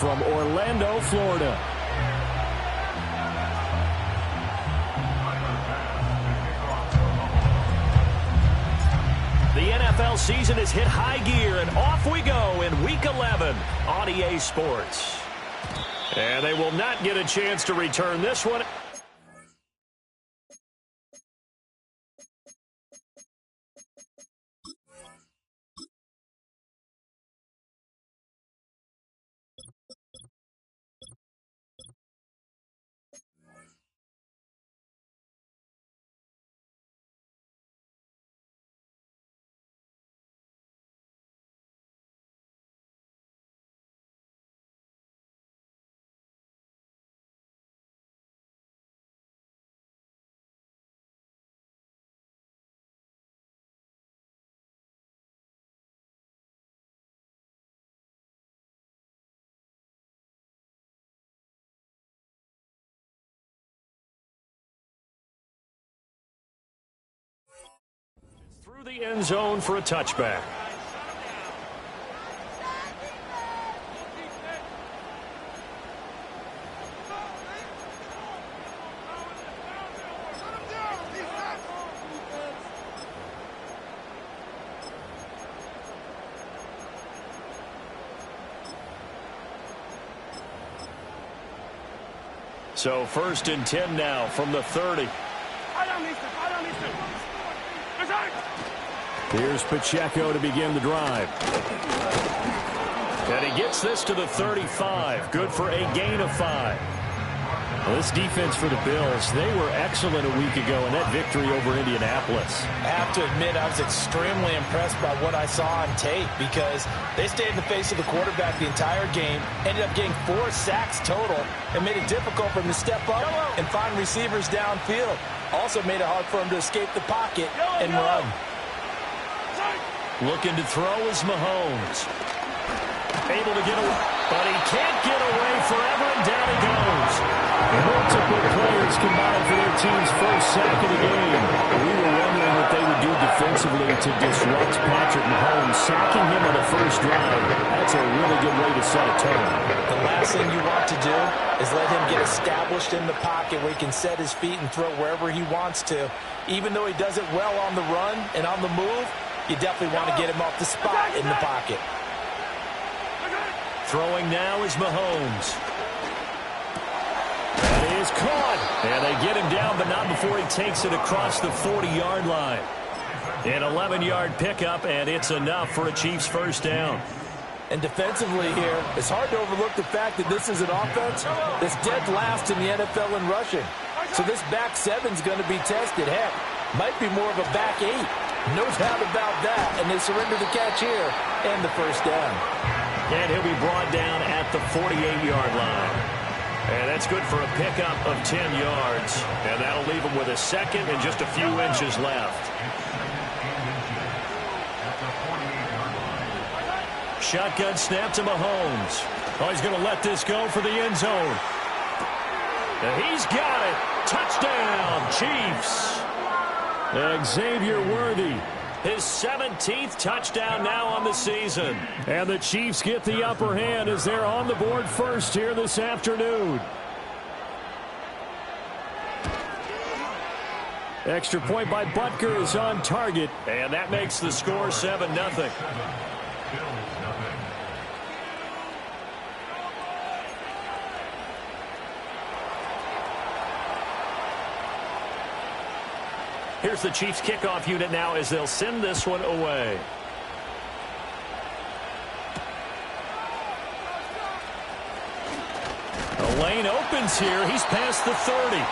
from Orlando, Florida. The NFL season has hit high gear, and off we go in Week 11 on EA Sports. And they will not get a chance to return this one. Through the end zone for a touchback. So 1st and 10 now from the 30. Here's Pacheco to begin the drive. And he gets this to the 35. Good for a gain of 5. Well, this defense for the Bills, they were excellent a week ago in that victory over Indianapolis. I have to admit, I was extremely impressed by what I saw on tape because they stayed in the face of the quarterback the entire game, ended up getting 4 sacks total, and made it difficult for him to step up and find receivers downfield. Also made it hard for him to escape the pocket and run. Looking to throw is Mahomes. Able to get away, but he can't get away forever, and down he goes. Multiple players combined for their team's first sack of the game. We were wondering what they would do defensively to disrupt Patrick Mahomes. Sacking him on the first drive, that's a really good way to set a tone. The last thing you want to do is let him get established in the pocket where he can set his feet and throw wherever he wants to. Even though he does it well on the run and on the move, you definitely want to get him off the spot in the pocket. Throwing now is Mahomes. That is caught. And they get him down, but not before he takes it across the 40-yard line. An 11-yard pickup, and it's enough for a Chiefs first down. And defensively here, it's hard to overlook the fact that this is an offense that's dead last in the NFL in rushing. So this back seven's going to be tested. Heck, might be more of a back 8. No doubt about that. And they surrender the catch here and the first down. And he'll be brought down at the 48-yard line. And that's good for a pickup of 10 yards. And that'll leave him with a second and just a few inches left. Shotgun snap to Mahomes. Oh, he's going to let this go for the end zone. And he's got it. Touchdown, Chiefs. Xavier Worthy, his 17th touchdown now on the season. And the Chiefs get the upper hand as they're on the board first here this afternoon. Extra point by Butker is on target, and that makes the score 7-0. Here's the Chiefs kickoff unit now as they'll send this one away. The lane opens here. He's past the 30.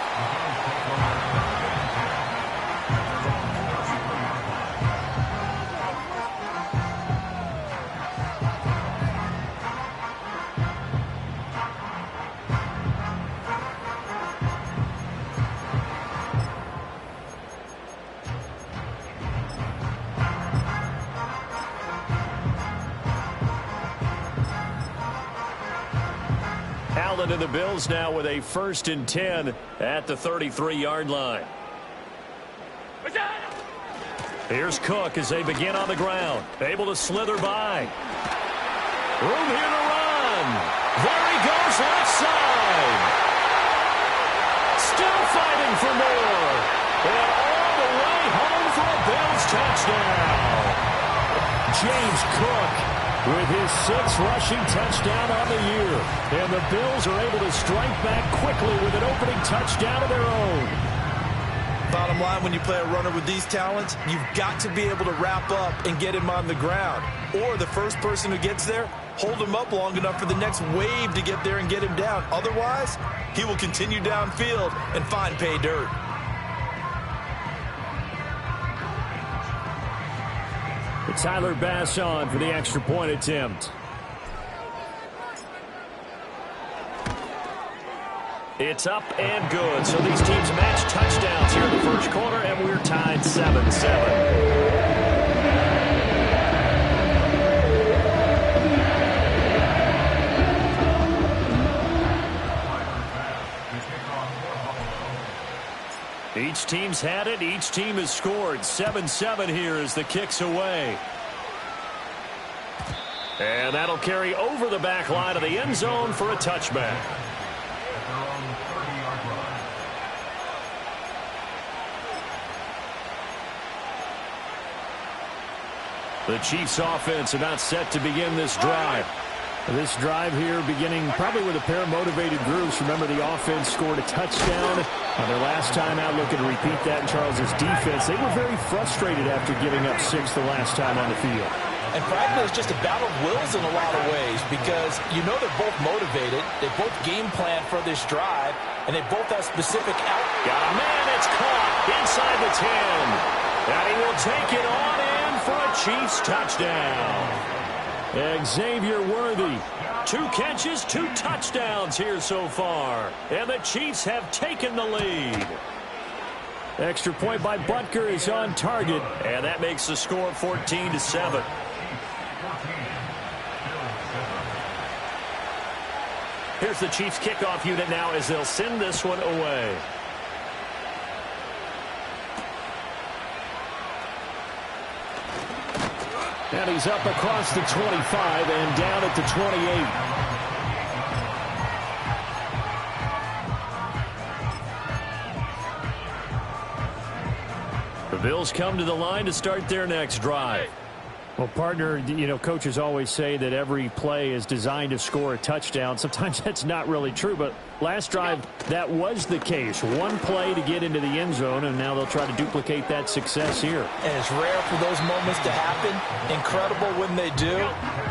Allen and the Bills now with a 1st and 10 at the 33-yard line. Here's Cook as they begin on the ground. Able to slither by. Room here to run. There looking for more. And all the way home for a Bills touchdown. James Cook with his 6th rushing touchdown on the year. And the Bills are able to strike back quickly with an opening touchdown of their own. Bottom line, when you play a runner with these talents, you've got to be able to wrap up and get him on the ground. Or the first person who gets there, hold him up long enough for the next wave to get there and get him down. Otherwise, he will continue downfield and find pay dirt. Tyler Bass on for the extra point attempt. It's up and good. So these teams match touchdowns here in the first quarter, and we're tied 7-7. Each team's had it. Each team has scored. 7-7 here as the kick's away. And that'll carry over the back line of the end zone for a touchback. The Chiefs offense about set to begin this drive. This drive here beginning probably with a pair of motivated groups. Remember, the offense scored a touchdown on their last time out. Looking to repeat that in Charles's defense. They were very frustrated after giving up 6 the last time on the field. And frankly, it's just a battle of wills in a lot of ways because you know they're both motivated. They both game plan for this drive, and they both have specific out. Got a man, it's caught inside the 10. And he will take it on in for a Chiefs touchdown. Xavier Worthy, 2 catches, 2 touchdowns here so far. And the Chiefs have taken the lead. Extra point by Butker is on target. And that makes the score 14-7. Here's the Chiefs kickoff unit now as they'll send this one away. And he's up across the 25 and down at the 28. The Bills come to the line to start their next drive. Well, partner, you know, coaches always say that every play is designed to score a touchdown. Sometimes that's not really true, but last drive, that was the case. One play to get into the end zone, and now they'll try to duplicate that success here. And it's rare for those moments to happen. Incredible when they do.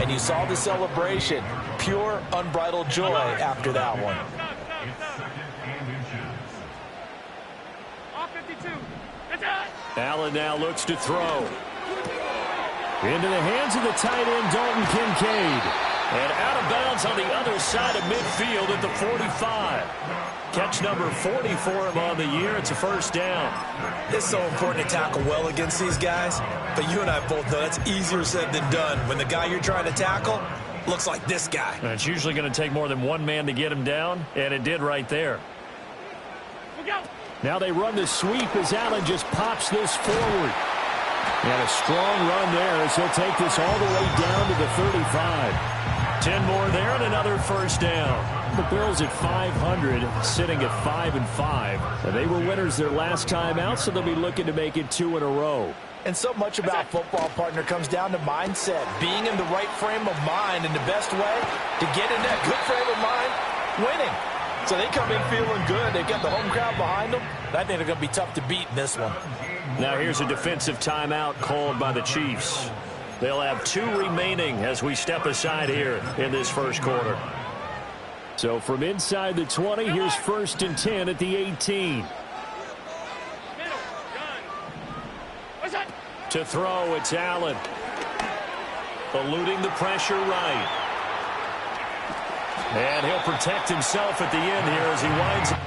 And you saw the celebration. Pure, unbridled joy after that one. Allen now looks to throw. Into the hands of the tight end, Dalton Kincaid. And out of bounds on the other side of midfield at the 45. Catch number 40 for him on the year. It's a first down. It's so important to tackle well against these guys. But you and I both know that's easier said than done. When the guy you're trying to tackle looks like this guy. And it's usually going to take more than one man to get him down. And it did right there. Now they run the sweep as Allen just pops this forward. And a strong run there as he'll take this all the way down to the 35. 10 more there and another first down. The Bills at 500, sitting at 5-5. And they were winners their last time out, so they'll be looking to make it 2 in a row. And so much about football, partner, comes down to mindset. Being in the right frame of mind, and the best way to get in that good frame of mind, winning. So they come in feeling good. They've got the home crowd behind them. I think they're going to be tough to beat in this one. Now here's a defensive timeout called by the Chiefs. They'll have 2 remaining as we step aside here in this first quarter. So from inside the 20, here's 1st and 10 at the 18. To throw, it's Allen. Eluding the pressure right. And he'll protect himself at the end here as he winds up.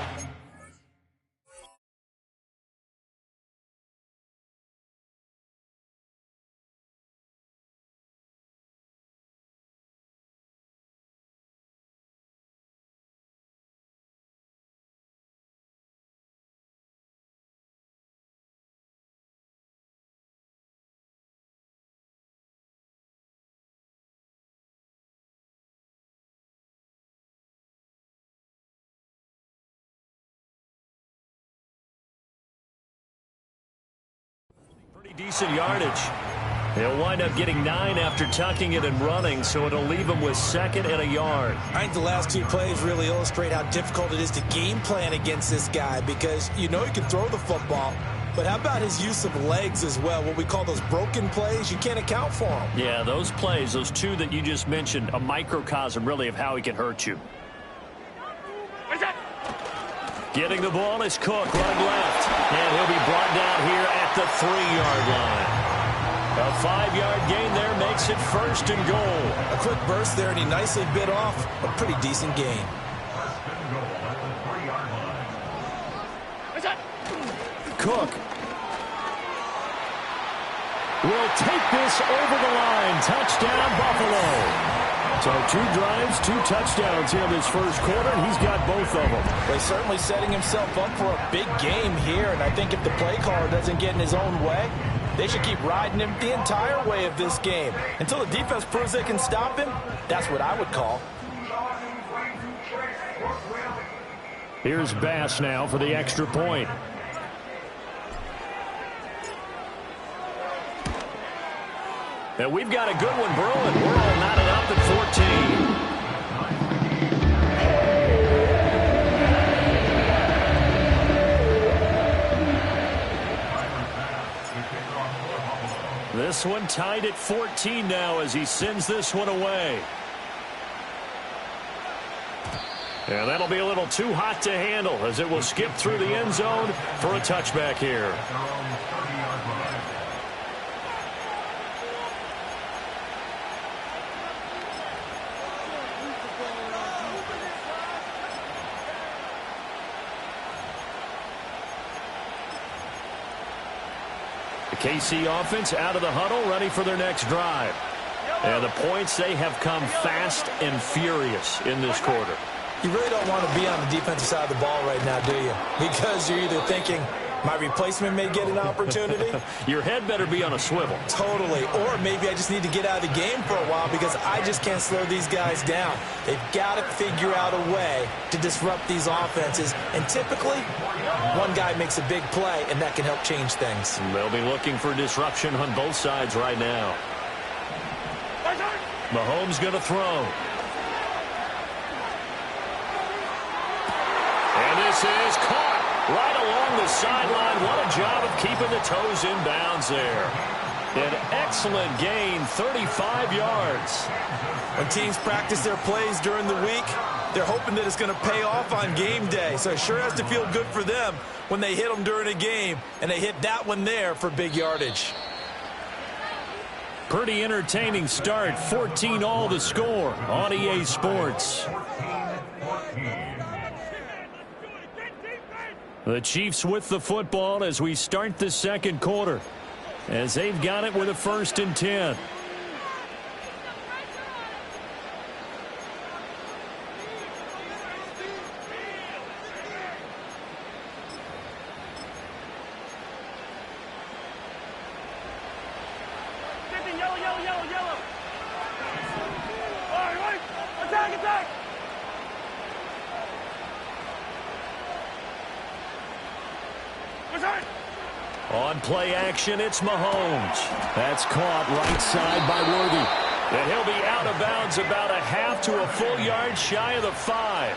Decent yardage. He'll wind up getting 9 after tucking it and running, so it'll leave him with 2nd and a yard. I think the last 2 plays really illustrate how difficult it is to game plan against this guy because you know he can throw the football, but how about his use of legs as well? What we call those broken plays, you can't account for them. Yeah, those plays, those 2 that you just mentioned, a microcosm really of how he can hurt you. Getting the ball is Cook, run left, and he'll be brought down here at the 3-yard line. A 5-yard gain there makes it 1st and goal. A quick burst there, and he nicely bit off a pretty decent gain. Cook will take this over the line. Touchdown, Buffalo. So 2 drives, 2 touchdowns here this first quarter, and he's got both of them. Well, he's certainly setting himself up for a big game here, and I think if the play caller doesn't get in his own way, they should keep riding him the entire way of this game. Until the defense proves they can stop him, that's what I would call. Here's Bass now for the extra point. And we've got a good one brewing. We're all knotted up at 14. This one tied at 14 now as he sends this one away. And that'll be a little too hot to handle as it will skip through the end zone for a touchback here. KC offense out of the huddle, ready for their next drive. And the points, they have come fast and furious in this quarter. You really don't want to be on the defensive side of the ball right now, do you? Because you're either thinking, my replacement may get an opportunity. Your head better be on a swivel. Totally. Or maybe I just need to get out of the game for a while because I just can't slow these guys down. They've got to figure out a way to disrupt these offenses. And typically, one guy makes a big play, and that can help change things. They'll be looking for disruption on both sides right now. Mahomes going to throw. And this is caught right along the sideline. What a job of keeping the toes in bounds there. An excellent gain, 35 yards. When teams practice their plays during the week, they're hoping that it's going to pay off on game day. So it sure has to feel good for them when they hit them during a game, and they hit that one there for big yardage. Pretty entertaining start. 14-all the score on EA Sports. The Chiefs with the football as we start the second quarter, as they've got it with a 1st and 10. Yellow. All right. Attack. On play action, it's Mahomes. That's caught right side by Worthy. And he'll be out of bounds about a half to a full yard shy of the 5.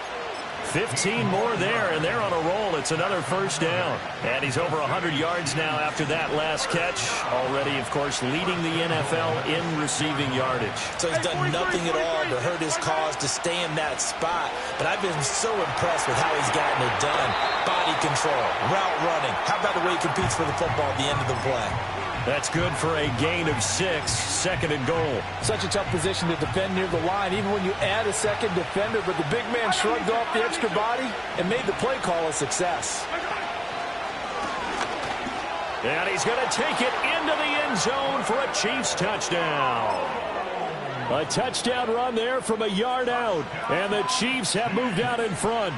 15 more there, and they're on a roll. It's another 1st down. And he's over 100 yards now after that last catch. Already, of course, leading the NFL in receiving yardage. So he's done nothing at all to hurt his cause to stay in that spot. But I've been so impressed with how he's gotten it done. Body control, route running. How about the way he competes for the football at the end of the play? That's good for a gain of 6, 2nd and goal. Such a tough position to defend near the line, even when you add a second defender. But the big man shrugged off the extra body and made the play call a success. And he's going to take it into the end zone for a Chiefs touchdown. A touchdown run there from a yard out. And the Chiefs have moved out in front.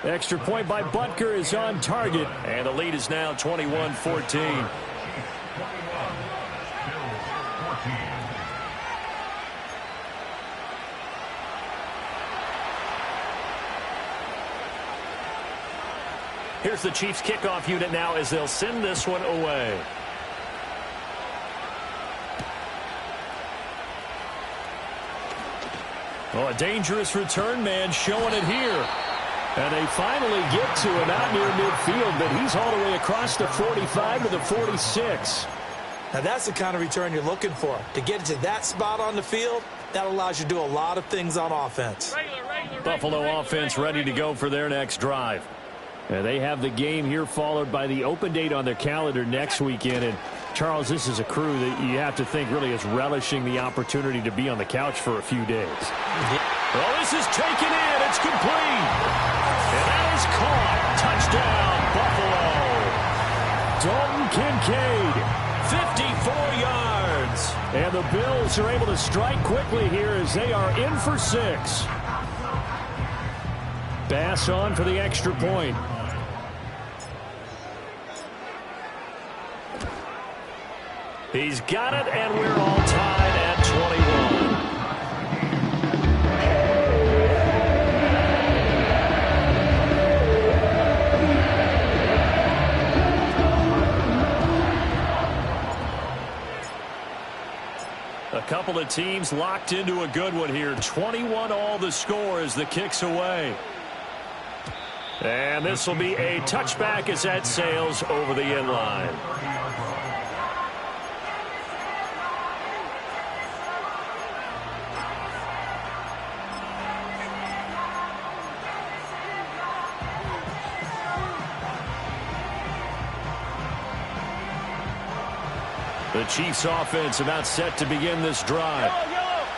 Extra point by Butker is on target, and the lead is now 21-14. Here's the Chiefs kickoff unit now as they'll send this one away. Oh, a dangerous return man showing it here. And they finally get to him out near midfield, but he's all the way across the 45 to the 46. Now that's the kind of return you're looking for. To get to that spot on the field, that allows you to do a lot of things on offense. Buffalo offense ready to go for their next drive. They have the game here followed by the open date on their calendar next weekend. And, Charles, this is a crew that you have to think really is relishing the opportunity to be on the couch for a few days. Well, this is taken in. It's complete. And that is caught. Touchdown, Buffalo. Dalton Kincaid, 54 yards. And the Bills are able to strike quickly here as they are in for 6. Bass on for the extra point. He's got it, and we're all tied at 21. A couple of teams locked into a good one here. 21 all the score as the kick's away. And this will be a touchback as that sails over the end line. The Chiefs offense about set to begin this drive.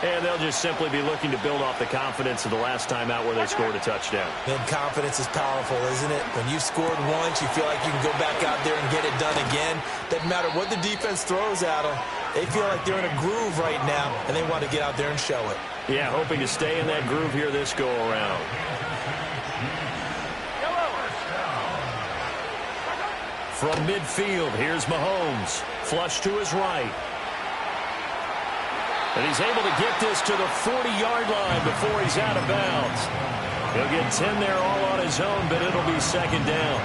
And they'll just simply be looking to build off the confidence of the last time out where they scored a touchdown. And confidence is powerful, isn't it? When you've scored once, you feel like you can go back out there and get it done again. Doesn't matter what the defense throws at them. They feel like they're in a groove right now, and they want to get out there and show it. Yeah, hoping to stay in that groove here this go-around. From midfield, here's Mahomes. Flush to his right. And he's able to get this to the 40-yard line before he's out of bounds. He'll get 10 there all on his own, but it'll be second down.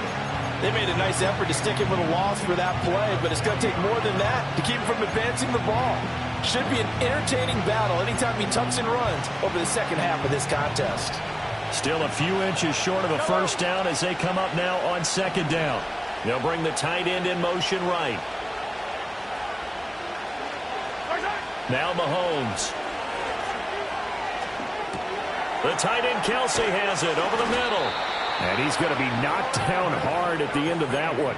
They made a nice effort to stick him with a loss for that play, but it's going to take more than that to keep him from advancing the ball. Should be an entertaining battle anytime he tucks and runs over the second half of this contest. Still a few inches short of a first down as they come up now on second down. They'll bring the tight end in motion right. Now Mahomes. The tight end Kelsey has it over the middle. And he's going to be knocked down hard at the end of that one.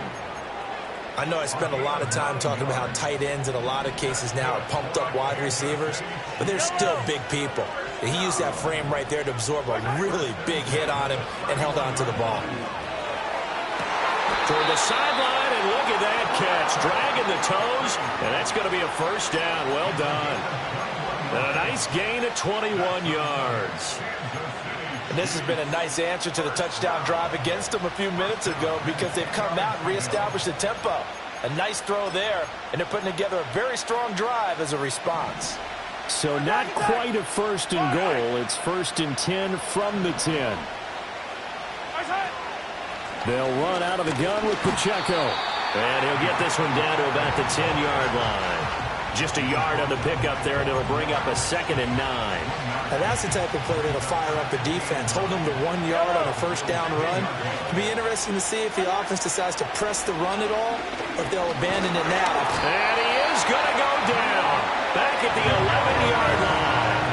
I know I spent a lot of time talking about how tight ends in a lot of cases now are pumped up wide receivers, but they're still big people. And he used that frame right there to absorb a really big hit on him and held on to the ball. Toward the sideline, and look at that catch. Dragging the toes, and that's going to be a first down. Well done. And a nice gain at 21 yards. And this has been a nice answer to the touchdown drive against them a few minutes ago because they've come out and reestablished the tempo. A nice throw there, and they're putting together a very strong drive as a response. So not quite a first and goal. It's first and 10 from the 10. They'll run out of the gun with Pacheco. And he'll get this one down to about the 10-yard line. Just a yard on the pickup there, and it'll bring up a 2nd and 9. Now that's the type of play that'll fire up the defense. Hold them to 1 yard on a first down run. It'll be interesting to see if the offense decides to press the run at all, or if they'll abandon it now. And he is going to go down. Back at the 11-yard line.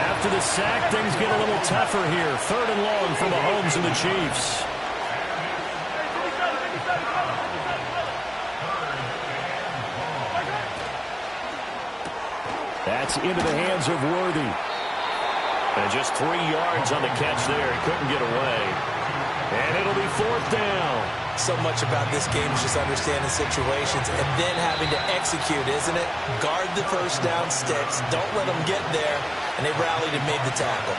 After the sack, things get a little tougher here. 3rd and long for Mahomes and the Chiefs. That's into the hands of Worthy. And just 3 yards on the catch there. He couldn't get away. And it'll be 4th down. So much about this game is just understanding situations and then having to execute, isn't it? Guard the first down sticks. Don't let them get there. And they rallied and made the tackle.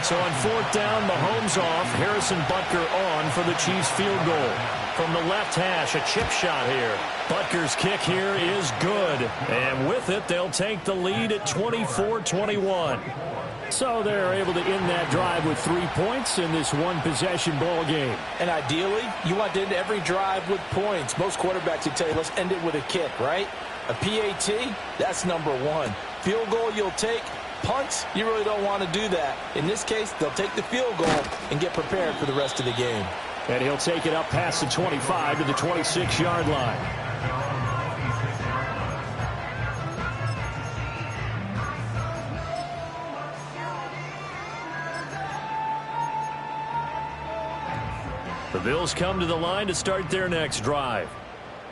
So on fourth down, Mahomes off. Harrison Butker on for the Chiefs field goal. From the left hash, a chip shot here. Butker's kick here is good. And with it, they'll take the lead at 24-21. So they're able to end that drive with 3 points in this one-possession ball game. And ideally, you want to end every drive with points. Most quarterbacks would tell you, let's end it with a kick, right? A PAT, that's number one. Field goal you'll take. Punts, you really don't want to do that. In this case, they'll take the field goal and get prepared for the rest of the game. And he'll take it up past the 25 to the 26-yard line. The Bills come to the line to start their next drive.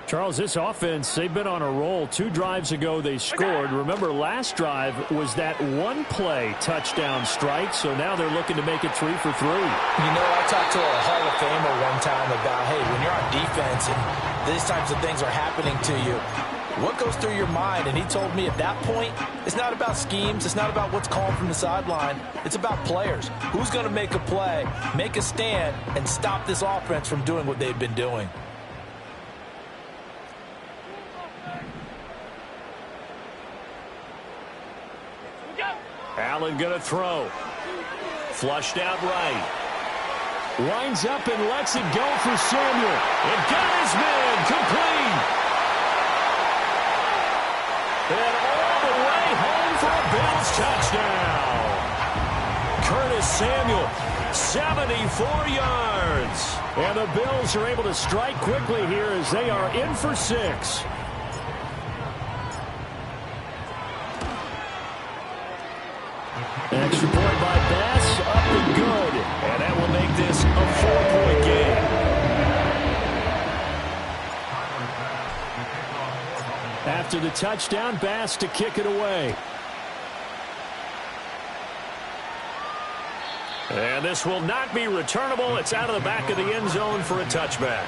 Charles, this offense, they've been on a roll. 2 drives ago they scored. Remember, last drive was that one-play touchdown strike, so now they're looking to make it 3 for 3. You know, I talked to a Hall of Famer one time about, hey, when you're on defense and these types of things are happening to you, what goes through your mind? And he told me at that point, it's not about schemes. It's not about what's called from the sideline. It's about players. Who's going to make a play, make a stand, and stop this offense from doing what they've been doing? Allen going to throw. Flushed out right. Winds up and lets it go for Samuel. It got his man complete. And all the way home for a Bills touchdown. Curtis Samuel, 74 yards. And the Bills are able to strike quickly here as they are in for 6. Extra point by Bass, up and good. And that will make this a 4-point game. After the touchdown, Bass to kick it away. And this will not be returnable. It's out of the back of the end zone for a touchback.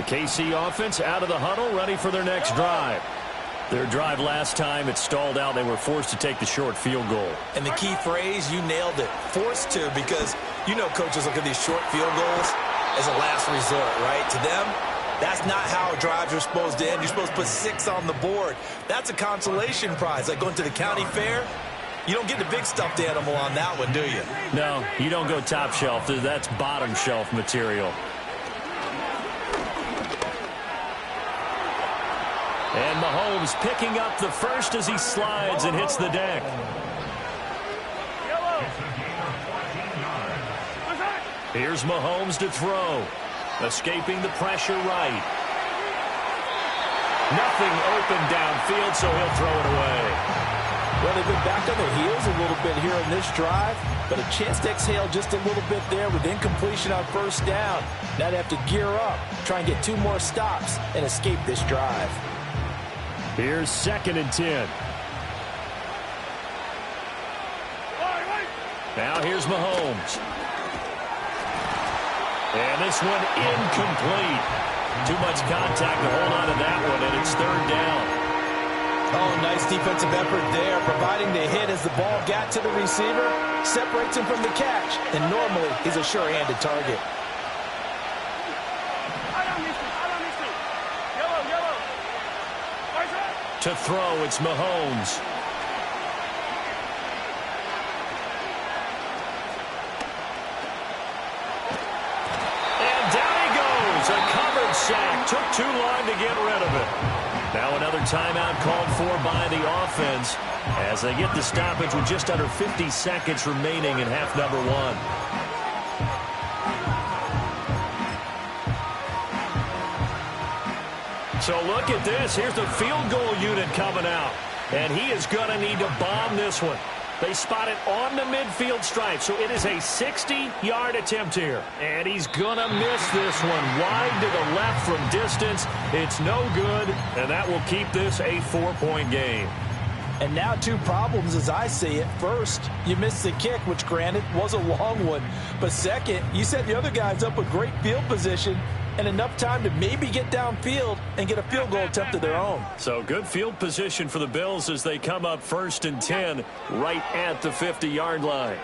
KC offense out of the huddle, ready for their next drive. Their drive last time, it stalled out. They were forced to take the short field goal. And the key phrase, you nailed it. Forced to, because you know coaches look at these short field goals as a last resort, right? To them, that's not how drives are supposed to end. You're supposed to put 6 on the board. That's a consolation prize. Like going to the county fair, you don't get the big stuffed animal on that one, do you? No, you don't go top shelf. That's bottom shelf material. And Mahomes picking up the first as he slides and hits the deck. Here's Mahomes to throw. Escaping the pressure right. Nothing open downfield, so he'll throw it away. Well, they've been back on their heels a little bit here in this drive, but a chance to exhale just a little bit there with incompletion on first down. Now they have to gear up, try and get 2 more stops, and escape this drive. Here's 2nd and 10. Now here's Mahomes. And this one incomplete. Too much contact to hold on to that one, and it's 3rd down. Oh, nice defensive effort there, providing the hit as the ball got to the receiver, separates him from the catch, and normally he's a sure-handed target. To throw, it's Mahomes. And down he goes. A covered sack. Took too long to get rid of it. Now another timeout called for by the offense as they get the stoppage with just under 50 seconds remaining in half number 1. So look at this. Here's the field goal unit coming out. And he is going to need to bomb this one. They spot it on the midfield stripe. So it is a 60-yard attempt here. And he's going to miss this one wide to the left from distance. It's no good. And that will keep this a 4-point game. And now two problems as I see it. First, you missed the kick, which granted was a long one. But second, you set the other guys up with great field position and enough time to maybe get downfield and get a field goal attempt of their own. So good field position for the Bills as they come up 1st and 10 right at the 50-yard line.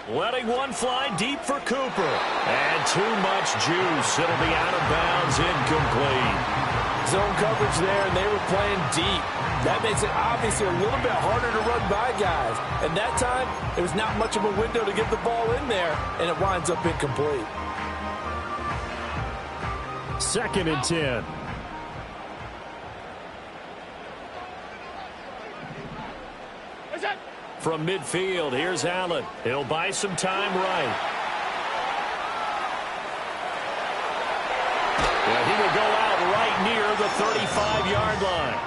Letting one fly deep for Cooper. And too much juice. It'll be out of bounds, incomplete. Zone coverage there, and they were playing deep. That makes it obviously a little bit harder to run by guys. And that time, there was not much of a window to get the ball in there, and it winds up incomplete. 2nd and 10. From midfield, here's Allen. He'll buy some time right. Yeah, he will go out right near the 35-yard line.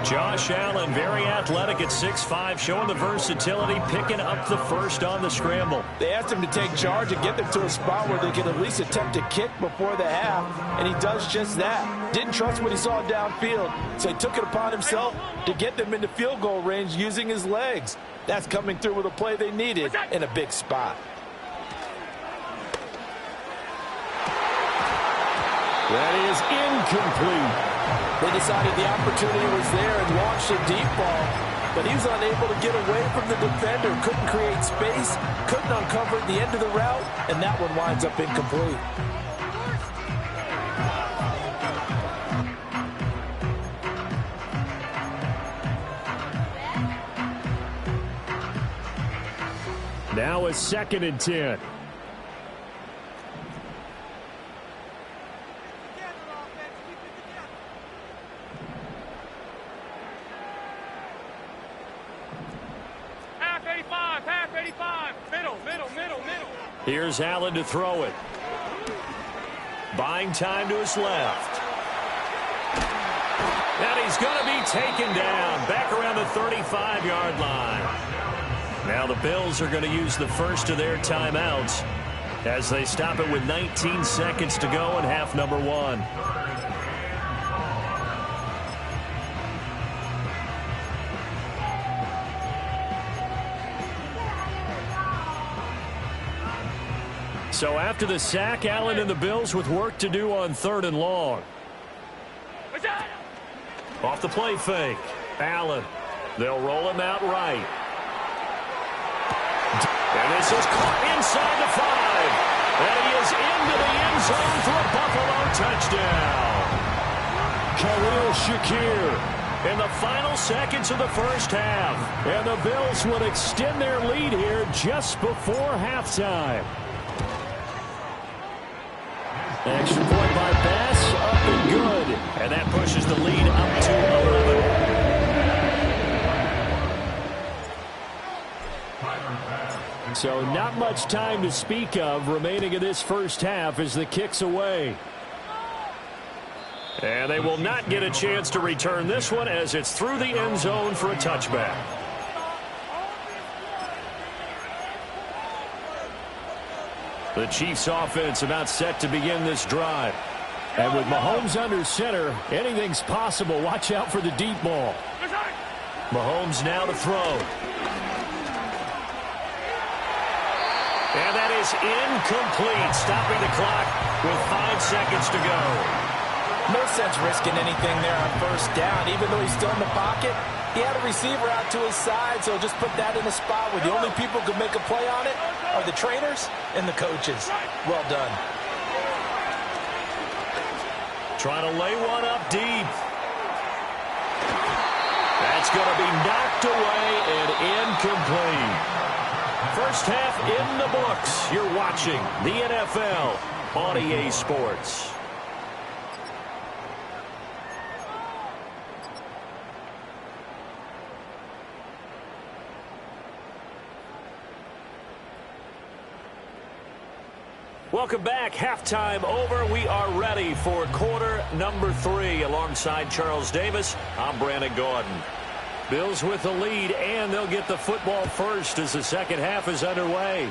Josh Allen, very athletic at 6'5", showing the versatility, picking up the first on the scramble. They asked him to take charge and get them to a spot where they could at least attempt to kick before the half, and he does just that. Didn't trust what he saw downfield, so he took it upon himself to get them into field goal range using his legs. That's coming through with a play they needed in a big spot. That is incomplete. They decided the opportunity was there and launched a deep ball, but he was unable to get away from the defender, couldn't create space, couldn't uncover the end of the route, and that one winds up incomplete. Now a 2nd and 10. Half 85. Middle. Here's Allen to throw it. Buying time to his left. And he's going to be taken down back around the 35-yard line. Now the Bills are going to use the first of their timeouts as they stop it with 19 seconds to go in half number 1. So after the sack, Allen and the Bills with work to do on 3rd and long. Off the play fake. Allen. They'll roll him out right. And this is caught inside the 5. And he is into the end zone for a Buffalo touchdown. Khalil Shakir in the final seconds of the first half. And the Bills would extend their lead here just before halftime. Extra point by Bass, up and good. And that pushes the lead up to 11. So not much time to speak of remaining in this first half as the kick's away. And they will not get a chance to return this one as it's through the end zone for a touchback. The Chiefs offense about set to begin this drive. And with Mahomes under center, anything's possible. Watch out for the deep ball. Mahomes now to throw. And that is incomplete, stopping the clock with 5 seconds to go. No sense risking anything there on first down. Even though he's still in the pocket, he had a receiver out to his side, so just put that in a spot where the only people who can make a play on it are the trainers and the coaches. Well done. Trying to lay one up deep. That's going to be knocked away and incomplete. First half in the books. You're watching the NFL on EA Sports. Welcome back. Halftime over. We are ready for quarter number 3. Alongside Charles Davis, I'm Brandon Gordon. Bills with the lead, and they'll get the football first as the second half is underway.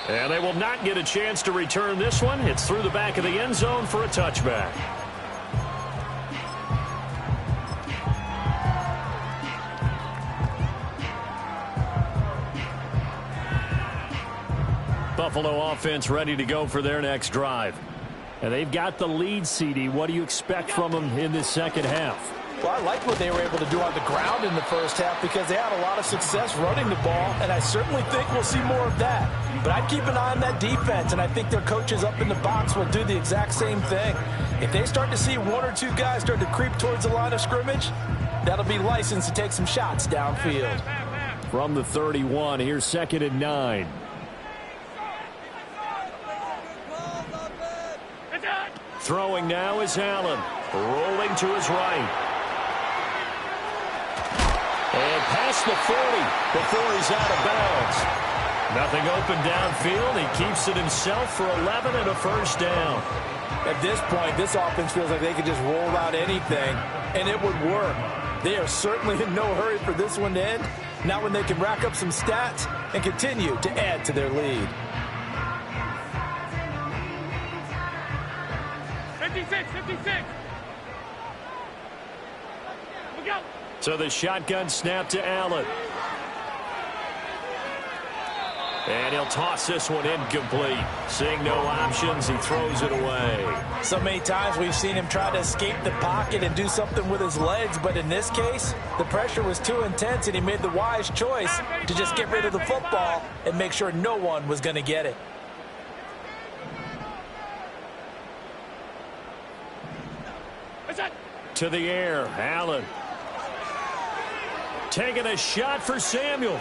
And they will not get a chance to return this one. It's through the back of the end zone for a touchback. Buffalo offense ready to go for their next drive. And they've got the lead, CD. What do you expect from them in this second half? Well, I like what they were able to do on the ground in the first half because they had a lot of success running the ball, and I certainly think we'll see more of that. But I'd keep an eye on that defense, and I think their coaches up in the box will do the exact same thing. If they start to see one or two guys start to creep towards the line of scrimmage, that'll be licensed to take some shots downfield. From the 31, here's 2nd and 9. Throwing now is Allen. Rolling to his right. And past the 40 before he's out of bounds. Nothing open downfield. He keeps it himself for 11 and a first down. At this point, this offense feels like they could just roll out anything, and it would work. They are certainly in no hurry for this one to end. Now when they can rack up some stats and continue to add to their lead. 56, 56. We go. So the shotgun snap to Allen. And he'll toss this one incomplete. Seeing no options, he throws it away. So many times we've seen him try to escape the pocket and do something with his legs, but in this case, the pressure was too intense and he made the wise choice to just get rid of the football and make sure no one was going to get it. To the air, Allen. Taking a shot for Samuel.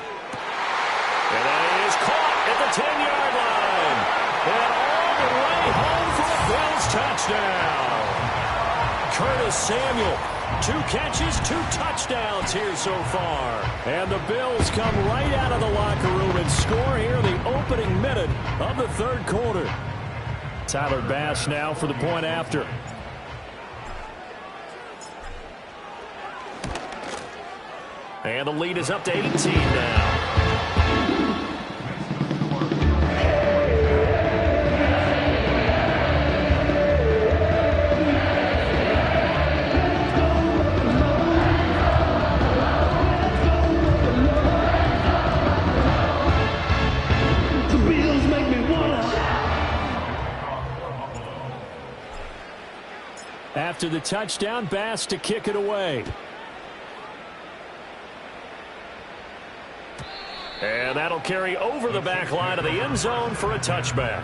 And that is caught at the 10-yard line. And all the way home for the Bills touchdown. Curtis Samuel, 2 catches, 2 touchdowns here so far. And the Bills come right out of the locker room and score here in the opening minute of the third quarter. Tyler Bass now for the point after. And the lead is up to 18 now. After the touchdown, Bass to kick it away. And that'll carry over the back line of the end zone for a touchback.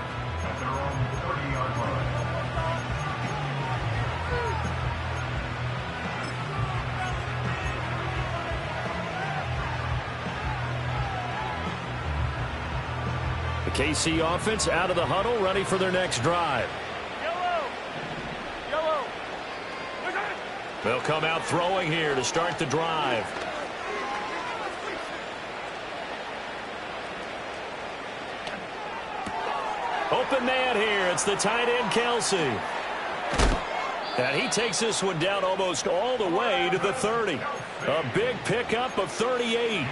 The KC offense out of the huddle, ready for their next drive. They'll come out throwing here to start the drive. Open man here. It's the tight end, Kelsey. And he takes this one down almost all the way to the 30. A big pickup of 38.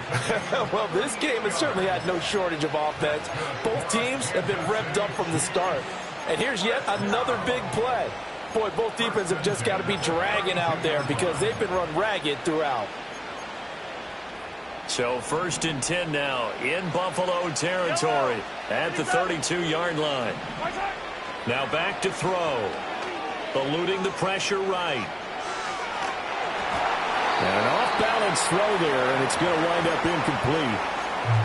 Well, this game has certainly had no shortage of offense. Both teams have been revved up from the start. And here's yet another big play. Boy, both defenses have just got to be dragging out there because they've been run ragged throughout. So 1st and 10 now in Buffalo territory at the 32-yard line. Now back to throw. Eluding the pressure right. And an off-balance throw there, and it's going to wind up incomplete.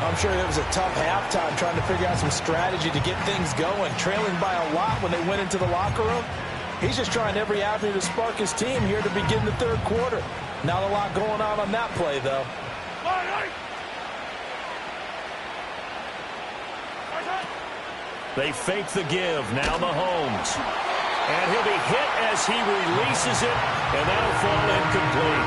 I'm sure it was a tough halftime trying to figure out some strategy to get things going. Trailing by a lot when they went into the locker room. He's just trying every avenue to spark his team here to begin the third quarter. Not a lot going on that play, though. They fake the give. Now Mahomes. And he'll be hit as he releases it, and that'll fall incomplete.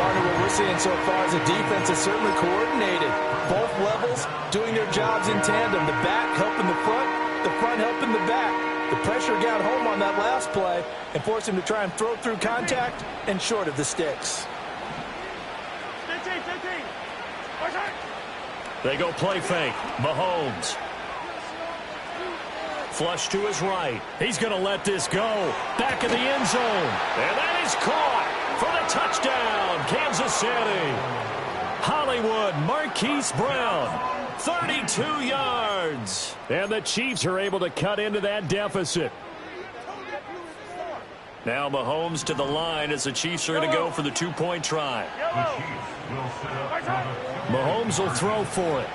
Partner, what we're seeing so far is the defense is certainly coordinated. Both levels doing their jobs in tandem. The back helping the front helping the back. The pressure got home on that last play and forced him to try and throw through contact and short of the sticks. 15. They go play fake. Mahomes. Flush to his right. He's going to let this go. Back of the end zone. And that is caught for the touchdown, Kansas City. Hollywood, Marquise Brown, 32 yards. And the Chiefs are able to cut into that deficit. Now Mahomes to the line as the Chiefs are going to go for the two-point try. Mahomes will throw for it.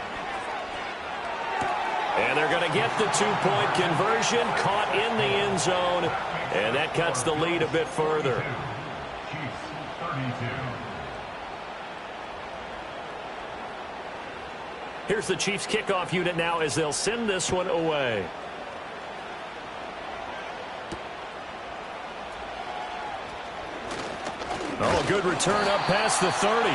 And they're going to get the two-point conversion, caught in the end zone, and that cuts the lead a bit further. Here's the Chiefs kickoff unit now as they'll send this one away. Oh, good return up past the 30.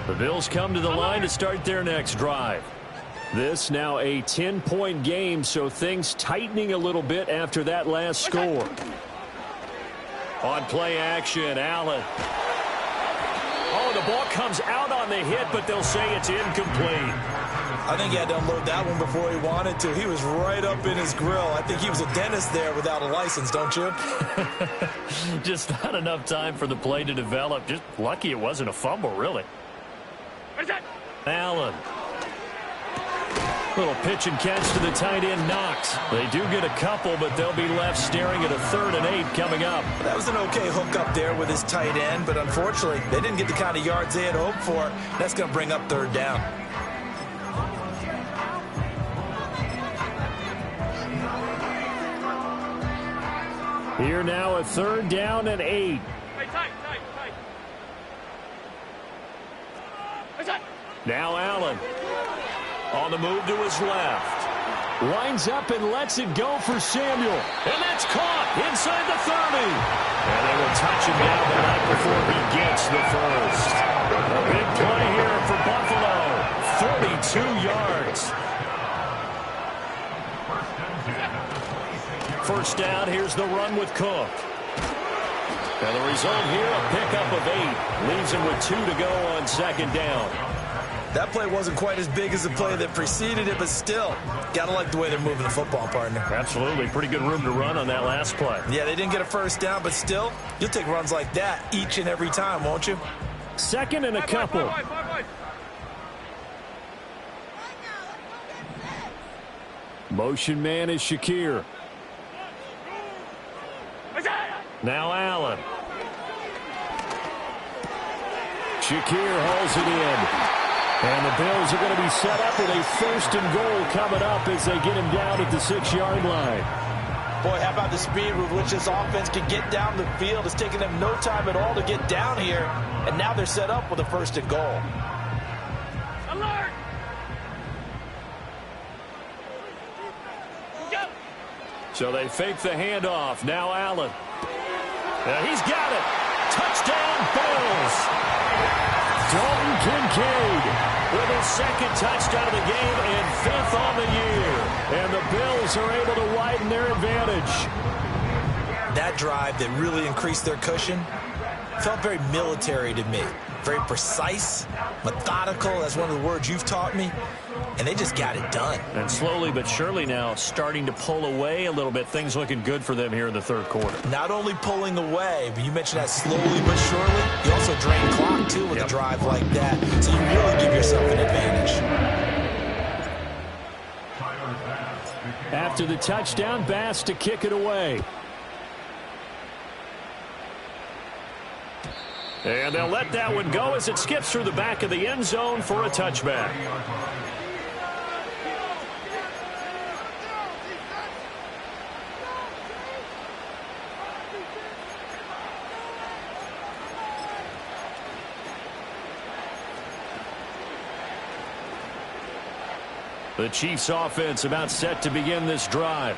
The Bills come to the line to start their next drive. This now a 10-point game, so things tightening a little bit after that last score. On play action, Allen. Oh, the ball comes out on the hit, but they'll say it's incomplete. I think he had to unload that one before he wanted to. He was right up in his grill. I think he was a dentist there without a license, don't you? Just not enough time for the play to develop. Just lucky it wasn't a fumble, really. Allen. Little pitch and catch to the tight end, Knox. They do get a couple, but they'll be left staring at a 3rd and 8 coming up. That was an okay hook up there with his tight end, but unfortunately, they didn't get the kind of yards they had hoped for. That's going to bring up 3rd down. Here now a 3rd down and 8. Now Allen. On the move to his left. Lines up and lets it go for Samuel. And that's caught inside the 30. And they will touch him down the line before he gets the first. A big play here for Buffalo. 42 yards. First down, here's the run with Cook. And the result here, a pickup of 8. Leaves him with 2 to go on 2nd down. That play wasn't quite as big as the play that preceded it, but still, got to like the way they're moving the football, partner. Absolutely. Pretty good room to run on that last play. Yeah, they didn't get a first down, but still, you'll take runs like that each and every time, won't you? 2nd and a couple. Motion man is Shakir. Now Allen. Shakir hauls it in. And the Bills are going to be set up with a 1st and goal coming up as they get him down at the 6-yard line. Boy, how about the speed with which this offense can get down the field? It's taken them no time at all to get down here. And now they're set up with a 1st and goal. Alert! So they fake the handoff. Now Allen. He's got it. Touchdown, Bills. Dalton Kincaid with his 2nd touchdown of the game and 5th on the year. And the Bills are able to widen their advantage. That drive that really increased their cushion felt very military to me. Very precise, methodical. That's one of the words you've taught me. And they just got it done. And slowly but surely now starting to pull away a little bit. Things looking good for them here in the 3rd quarter. Not only pulling away, but you mentioned that slowly but surely. You also drain clock, too, with a drive like that. So you really give yourself an advantage. After the touchdown, Bass to kick it away. And they'll let that one go as it skips through the back of the end zone for a touchback. The Chiefs offense about set to begin this drive.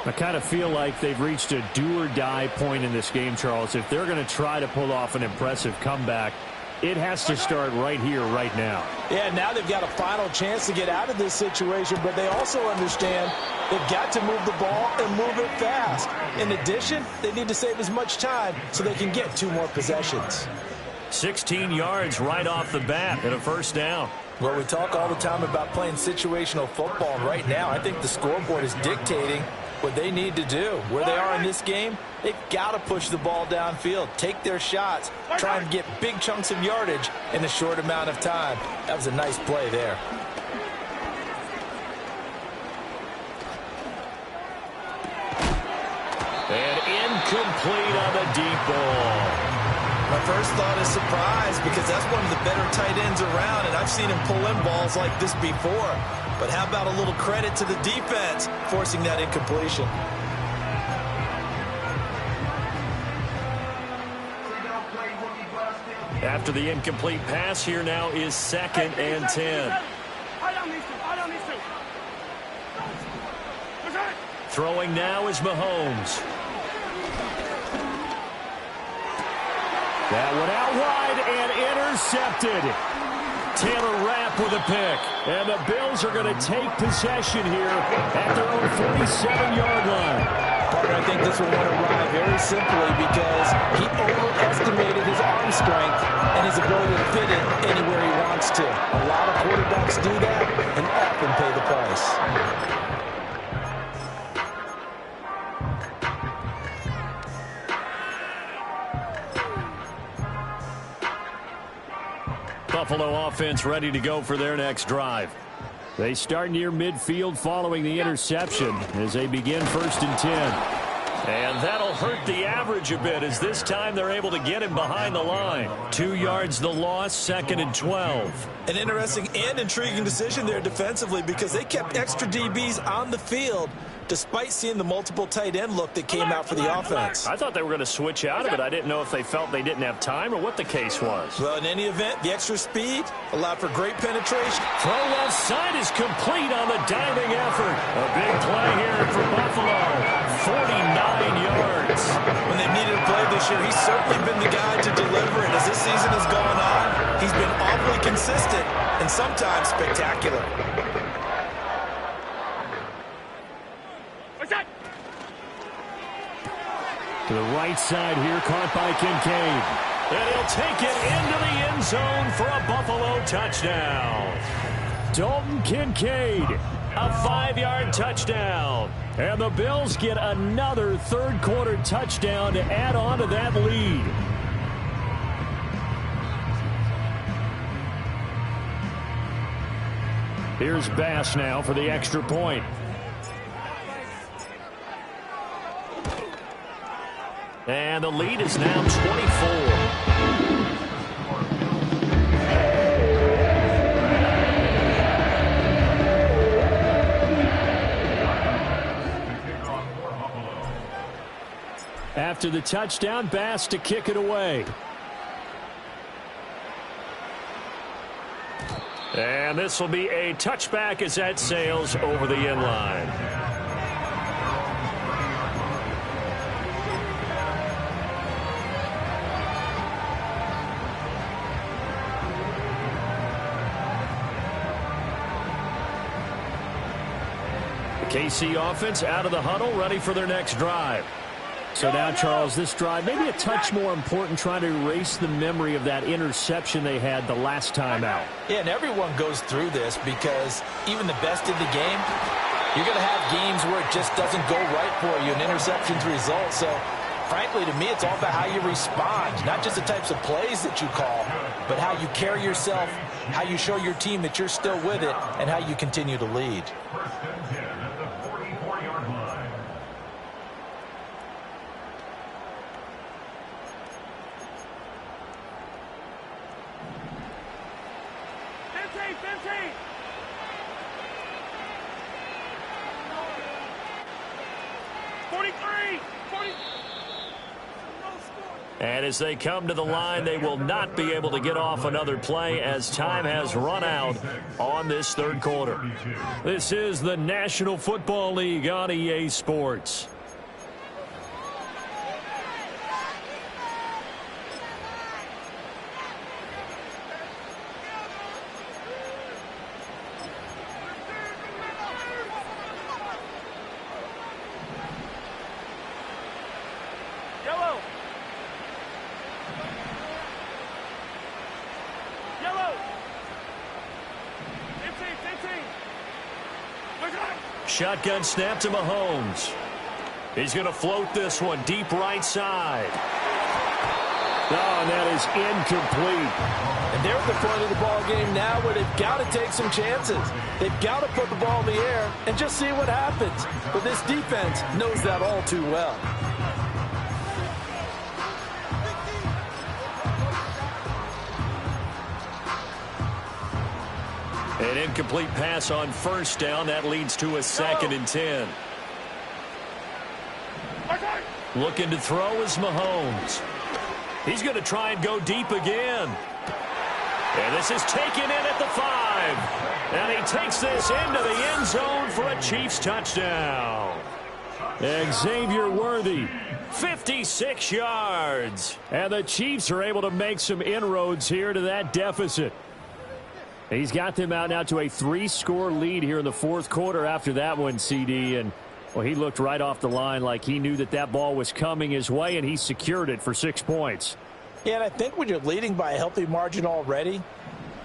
I kind of feel like they've reached a do-or-die point in this game, Charles. If they're going to try to pull off an impressive comeback, it has to start right here, right now. Yeah, now they've got a final chance to get out of this situation, but they also understand they've got to move the ball and move it fast. In addition, they need to save as much time so they can get 2 more possessions. 16 yards right off the bat and a first down. Well, we talk all the time about playing situational football, and right now I think the scoreboard is dictating what they need to do. Where they are in this game, they've got to push the ball downfield, take their shots, try and get big chunks of yardage in a short amount of time. That was a nice play there. And incomplete on the deep ball. My first thought is surprise, because that's one of the better tight ends around, and I've seen him pull in balls like this before. But how about a little credit to the defense forcing that incompletion? After the incomplete pass, here now is 2nd and 10. Throwing now is Mahomes. That one out wide and intercepted. Taylor Rapp with a pick. And the Bills are going to take possession here at their own 47-yard line. Partner, I think this one went awry very simply because he overestimated his arm strength and his ability to fit it anywhere he wants to. A lot of quarterbacks do that and often pay the price. Buffalo offense ready to go for their next drive. They start near midfield following the interception as they begin 1st and 10. And that'll hurt the average a bit as this time they're able to get him behind the line. 2 yards the loss, 2nd and 12. An interesting and intriguing decision there defensively because they kept extra DBs on the field despite seeing the multiple tight end look that came out for the offense. I thought they were going to switch out of it. I didn't know if they felt they didn't have time or what the case was. Well, in any event, the extra speed allowed for great penetration. Throw left side is complete on the diving effort. A big play here for Buffalo. 49 yards. When they've needed a play this year, he's certainly been the guy to deliver it. As this season has gone on, he's been awfully consistent and sometimes spectacular. To the right side here, caught by Kincaid. And he'll take it into the end zone for a Buffalo touchdown. Dalton Kincaid, a 5-yard touchdown. And the Bills get another third-quarter touchdown to add on to that lead. Here's Bass now for the extra point. And the lead is now 24. After the touchdown, Bass to kick it away. And this will be a touchback as that sails over the end line. KC offense out of the huddle, ready for their next drive. So now, Charles, this drive maybe a touch more important, trying to erase the memory of that interception they had the last time out. Yeah, and everyone goes through this because even the best in the game, you're going to have games where it just doesn't go right for you, and interceptions result. So, frankly, to me, it's all about how you respond, not just the types of plays that you call, but how you carry yourself, how you show your team that you're still with it, and how you continue to lead. And as they come to the line, they will not be able to get off another play as time has run out on this third quarter. This is the National Football League on EA Sports. shotgun snap to Mahomes. He's going to float this one deep right side. Oh, and that is incomplete. And they're at the front of the ball game now where they've got to take some chances. They've got to put the ball in the air and just see what happens. But this defense knows that all too well. An incomplete pass on first down. That leads to a 2nd and 10. Looking to throw is Mahomes. He's going to try and go deep again. And this is taken in at the 5. And he takes this into the end zone for a Chiefs touchdown. Xavier Worthy, 56 yards. And the Chiefs are able to make some inroads here to that deficit. He's got them out now to a 3-score lead here in the 4th quarter after that one, CD. And, well, he looked right off the line like he knew that that ball was coming his way, and he secured it for 6 points. Yeah, and I think when you're leading by a healthy margin already,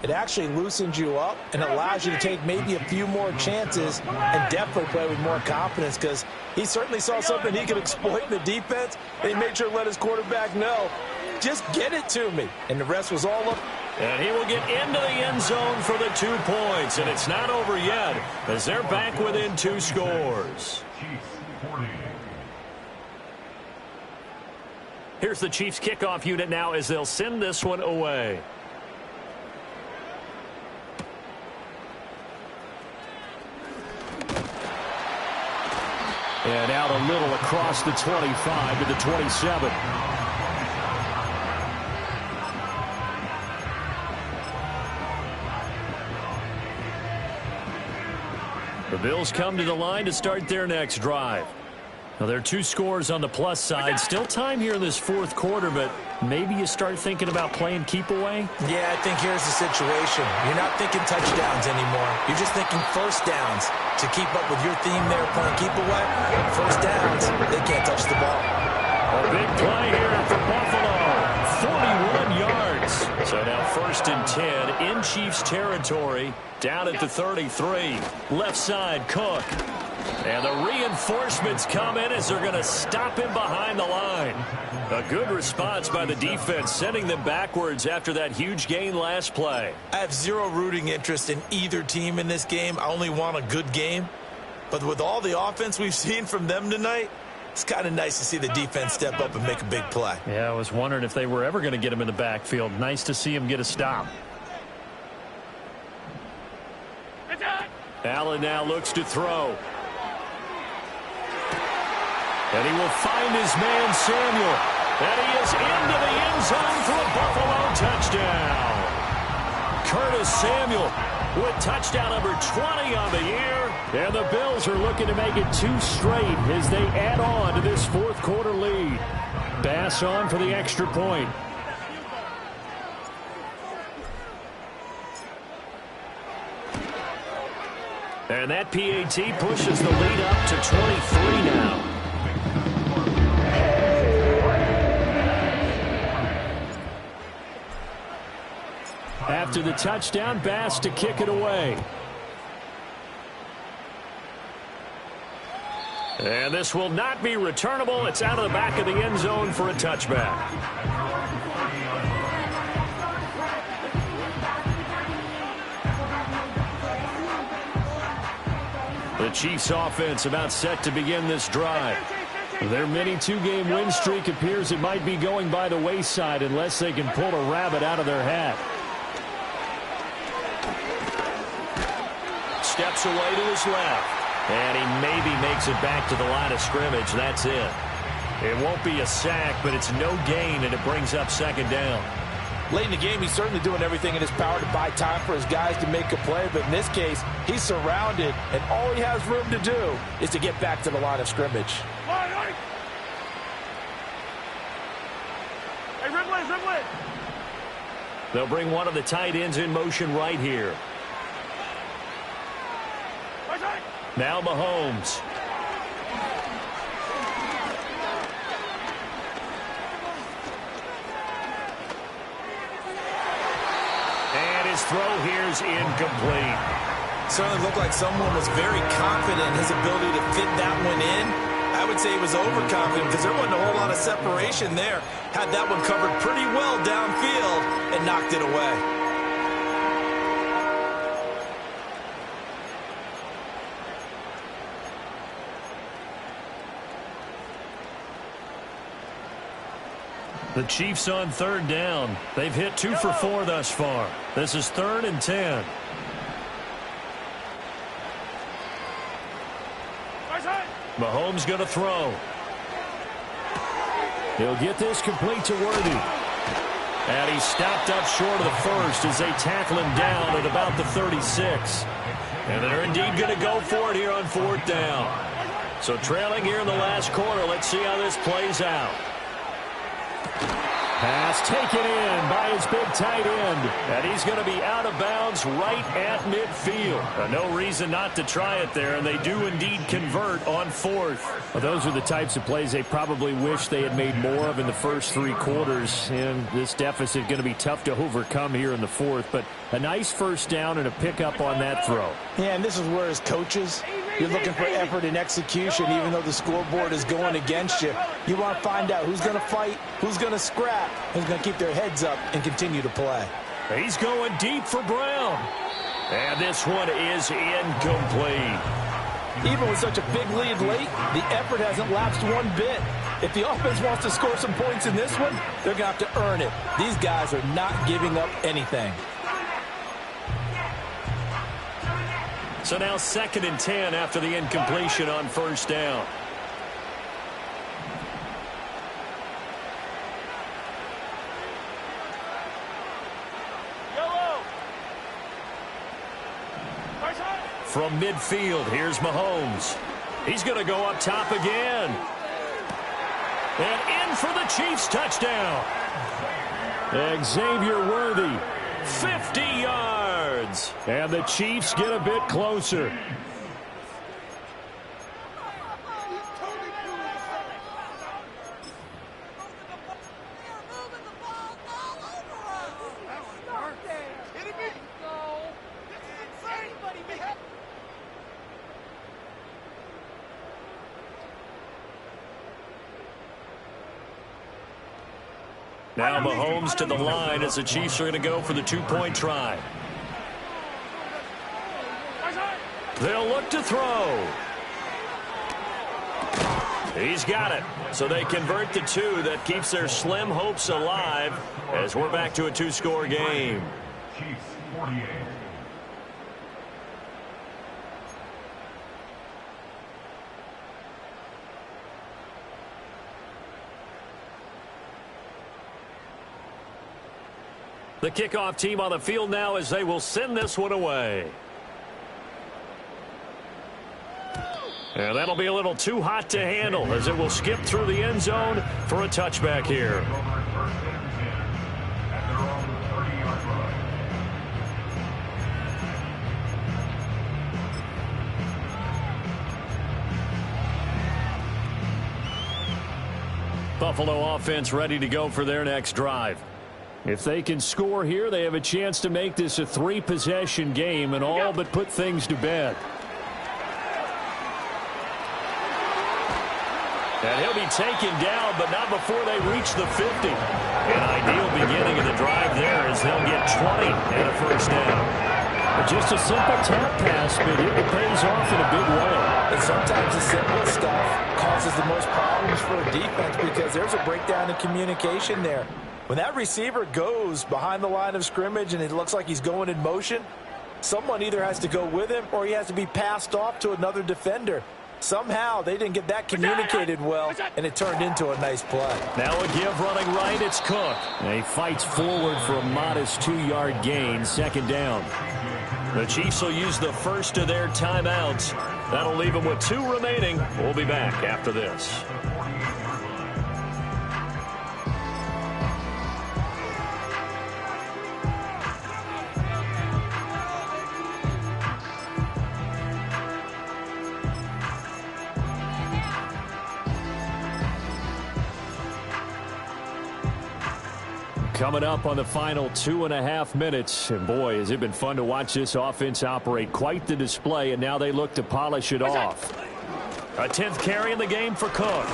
it actually loosens you up and allows you to take maybe a few more chances and definitely play with more confidence, because he certainly saw something he could exploit in the defense, and he made sure to let his quarterback know, just get it to me. And the rest was all up. And he will get into the end zone for the 2 points. And it's not over yet as they're back within 2 scores. Here's the Chiefs kickoff unit now as they'll send this one away. And out a little across the 25 to the 27. The Bills come to the line to start their next drive. Now, there are 2 scores on the plus side. Still time here in this 4th quarter, but maybe you start thinking about playing keep away? Yeah, I think here's the situation. You're not thinking touchdowns anymore. You're just thinking first downs. To keep up with your theme there, playing keep away, first downs, they can't touch the ball. A big play here for Buffalo. 41 yards. So now 1st and 10 in Chiefs territory. Down at the 33. Left side, Cook. And the reinforcements come in as they're going to stop him behind the line. A good response by the defense, sending them backwards after that huge gain last play. I have zero rooting interest in either team in this game. I only want a good game. But with all the offense we've seen from them tonight, it's kind of nice to see the defense step up and make a big play. Yeah, I was wondering if they were ever going to get him in the backfield. Nice to see him get a stop. Allen now looks to throw. And he will find his man, Samuel. And he is into the end zone for a Buffalo touchdown. Curtis Samuel with touchdown number 20 on the year. And the Bills are looking to make it 2 straight as they add on to this 4th quarter lead. Bass on for the extra point. And that PAT pushes the lead up to 23 now. After the touchdown, Bass to kick it away. And this will not be returnable. It's out of the back of the end zone for a touchback. The Chiefs offense about set to begin this drive. Their mini 2-game win streak appears it might be going by the wayside unless they can pull a rabbit out of their hat. Steps away to his left. And he maybe makes it back to the line of scrimmage. That's it. It won't be a sack, but it's no gain, and it brings up 2nd down. Late in the game, he's certainly doing everything in his power to buy time for his guys to make a play. But in this case, he's surrounded, and all he has room to do is to get back to the line of scrimmage. Hey, Ridley. They'll bring one of the tight ends in motion right here. Now Mahomes. And his throw here is incomplete. certainly looked like someone was very confident in his ability to fit that one in. I would say he was overconfident because there wasn't a whole lot of separation there. Had that one covered pretty well downfield and knocked it away. The Chiefs on third down. They've hit 2 for 4 thus far. This is 3rd and 10. Mahomes going to throw. He'll get this complete to Worthy. And he stopped up short of the first as they tackle him down at about the 36. And they're indeed going to go for it here on 4th down. So trailing here in the last quarter. Let's see how this plays out. Pass taken in by his big tight end. And he's going to be out of bounds right at midfield. No reason not to try it there, and they do indeed convert on 4th. Well, those are the types of plays they probably wish they had made more of in the first 3 quarters. And this deficit going to be tough to overcome here in the 4th. But a nice first down and a pickup on that throw. Yeah, and this is where as coaches, you're looking for effort and execution, even though the scoreboard is going against you. You want to find out who's going to fight, who's going to scrap, who's going to keep their heads up and continue to play. He's going deep for Brown. And this one is incomplete. Even with such a big lead late, the effort hasn't lapsed one bit. If the offense wants to score some points in this one, they're going to have to earn it. These guys are not giving up anything. So now 2nd and 10 after the incompletion on first down. From midfield, here's Mahomes. He's going to go up top again. And in for the Chiefs touchdown. Xavier Worthy, 50 yards. And the Chiefs get a bit closer. Now Mahomes to the line as the Chiefs are going to go for the 2-point try. They'll look to throw. He's got it. So they convert the 2. That keeps their slim hopes alive as we're back to a 2-score game. Chiefs 48. The kickoff team on the field now as they will send this one away. And that'll be a little too hot to handle as it will skip through the end zone for a touchback here. Buffalo offense ready to go for their next drive. If they can score here, they have a chance to make this a 3-possession game and all but put things to bed. And he'll be taken down, but not before they reach the 50. An ideal beginning of the drive there as they'll get 20 and a first down. Just a simple tap pass, but it pays off in a big way. And sometimes the simple stuff causes the most problems for a defense because there's a breakdown in communication there. When that receiver goes behind the line of scrimmage and it looks like he's going in motion, someone either has to go with him or he has to be passed off to another defender. Somehow they didn't get that communicated well, and it turned into a nice play. Now a give running right, it's Cook. And he fights forward for a modest 2-yard gain, 2nd down. The Chiefs will use the first of their timeouts. That'll leave them with 2 remaining. We'll be back after this. Coming up on the final 2.5 minutes. And boy, has it been fun to watch this offense operate. Quite the display, and now they look to polish it off. A 10th carry in the game for Cook.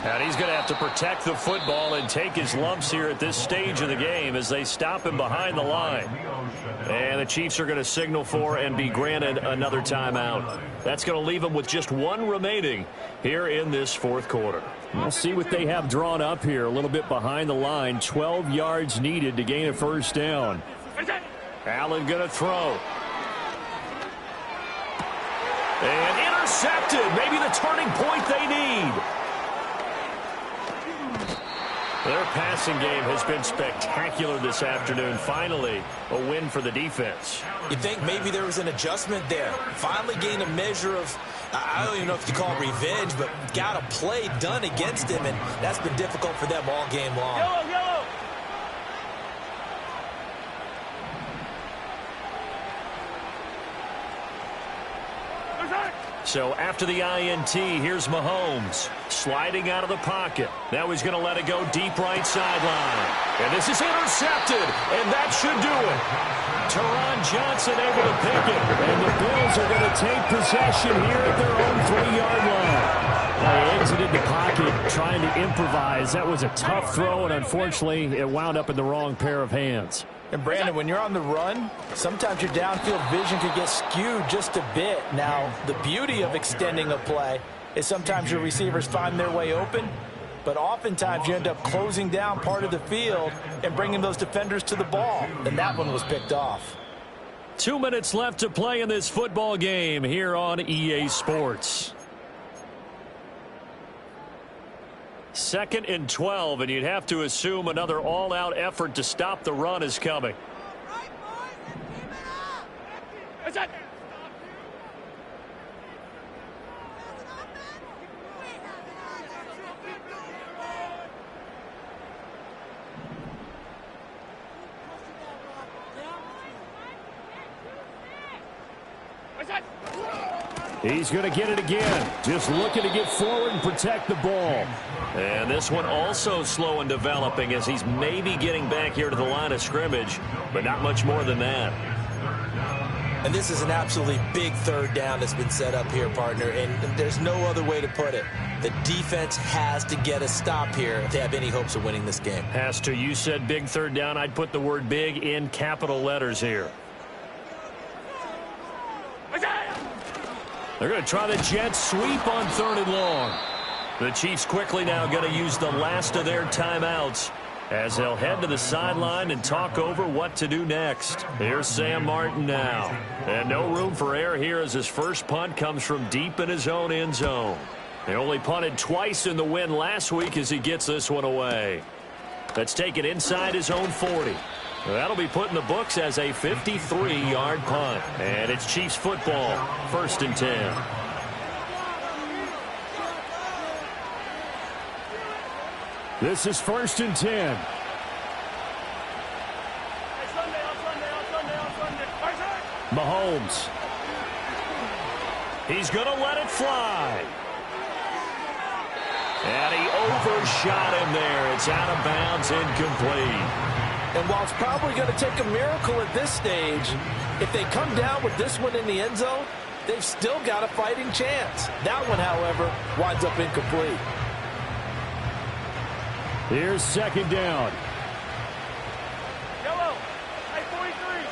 And he's going to have to protect the football and take his lumps here at this stage of the game as they stop him behind the line. And the Chiefs are going to signal for and be granted another timeout. That's going to leave them with just one remaining here in this fourth quarter. We'll see what they have drawn up here. A little bit behind the line. 12 yards needed to gain a first down. Allen going to throw. And intercepted. Maybe the turning point they need. Their passing game has been spectacular this afternoon. Finally, a win for the defense. You think maybe there was an adjustment there. Finally gained a measure of, I don't even know if you call it revenge, but got a play done against him, and that's been difficult for them all game long. Yellow, yellow. So after the INT, here's Mahomes sliding out of the pocket. Now he's going to let it go deep right sideline. And this is intercepted, and that should do it. Teron Johnson able to pick it. And the Bills are going to take possession here at their own 3-yard line. They exited the pocket trying to improvise. That was a tough throw, and unfortunately, it wound up in the wrong pair of hands. And Brandon, when you're on the run, sometimes your downfield vision could get skewed just a bit. Now, the beauty of extending a play is sometimes your receivers find their way open, but oftentimes you end up closing down part of the field and bringing those defenders to the ball. And that one was picked off. 2 minutes left to play in this football game here on EA Sports. 2nd and 12, and you'd have to assume another all-out effort to stop the run is coming. He's going to get it again. Just looking to get forward and protect the ball. And this one also slow in developing as he's maybe getting back here to the line of scrimmage, but not much more than that. And this is an absolutely big third down that's been set up here, partner, and there's no other way to put it. The defense has to get a stop here if they have any hopes of winning this game. Has to. You said big third down. I'd put the word big in capital letters here. They're going to try the jet sweep on 3rd and long. The Chiefs quickly now going to use the last of their timeouts as they'll head to the sideline and talk over what to do next. Here's Sam Martin now. And no room for error here as his first punt comes from deep in his own end zone. They only punted twice in the win last week as he gets this one away. Let's take it inside his own 40. That'll be put in the books as a 53-yard punt. And it's Chiefs football, 1st and 10. This is 1st and 10. Mahomes. He's going to let it fly. And he overshot him there. It's out of bounds, incomplete. And while it's probably going to take a miracle at this stage, if they come down with this one in the end zone, they've still got a fighting chance. That one, however, winds up incomplete. Here's 2nd down. Yellow. Hey, 43.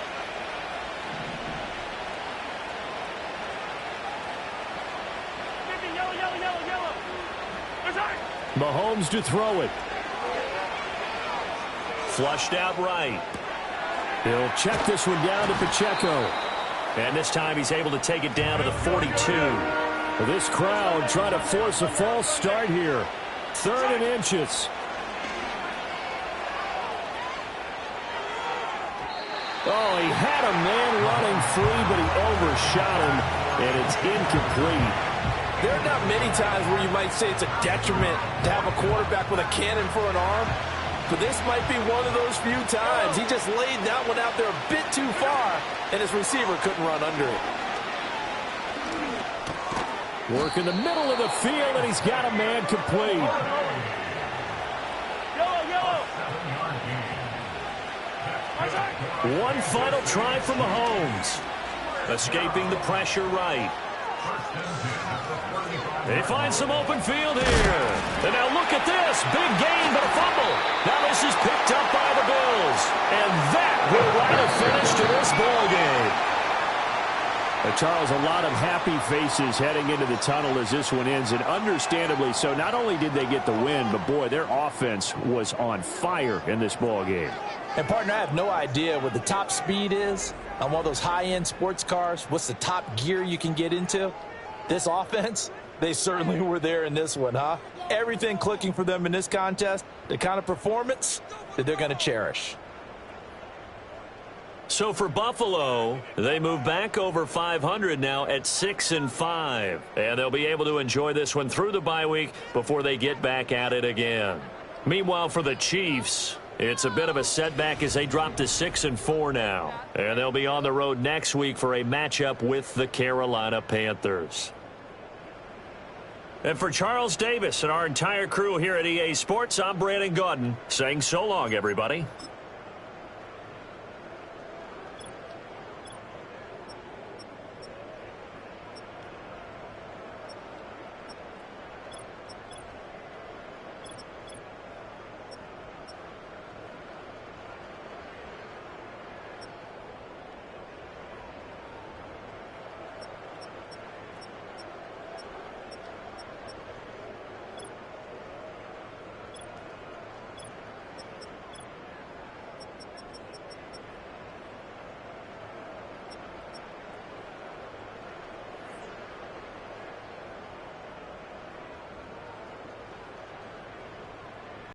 Yellow, yellow, yellow, yellow. Mahomes to throw it. Flushed out right. He'll check this one down to Pacheco. And this time he's able to take it down to the 42. This crowd trying to force a false start here. 3rd and inches. Oh, he had a man running free, but he overshot him, and it's incomplete. There are not many times where you might say it's a detriment to have a quarterback with a cannon for an arm, but this might be one of those few times. He just laid that one out there a bit too far, and his receiver couldn't run under it. Work in the middle of the field, and he's got a man complete. One final try from Mahomes. Escaping the pressure right. They find some open field here. And now look at this. Big gain, but a fumble. Now this is picked up by the Bills. And that will write a finish to this ball game. Charles, a lot of happy faces heading into the tunnel as this one ends, and understandably so. Not only did they get the win, but, boy, their offense was on fire in this ball game. And, partner, I have no idea what the top speed is on one of those high-end sports cars. What's the top gear you can get into? This offense, they certainly were there in this one, huh? Everything clicking for them in this contest, the kind of performance that they're going to cherish. So for Buffalo, they move back over 500 now at 6-5. And they'll be able to enjoy this one through the bye week before they get back at it again. Meanwhile, for the Chiefs, it's a bit of a setback as they drop to 6-4 now. And they'll be on the road next week for a matchup with the Carolina Panthers. And for Charles Davis and our entire crew here at EA Sports, I'm Brandon Gaudin saying so long, everybody.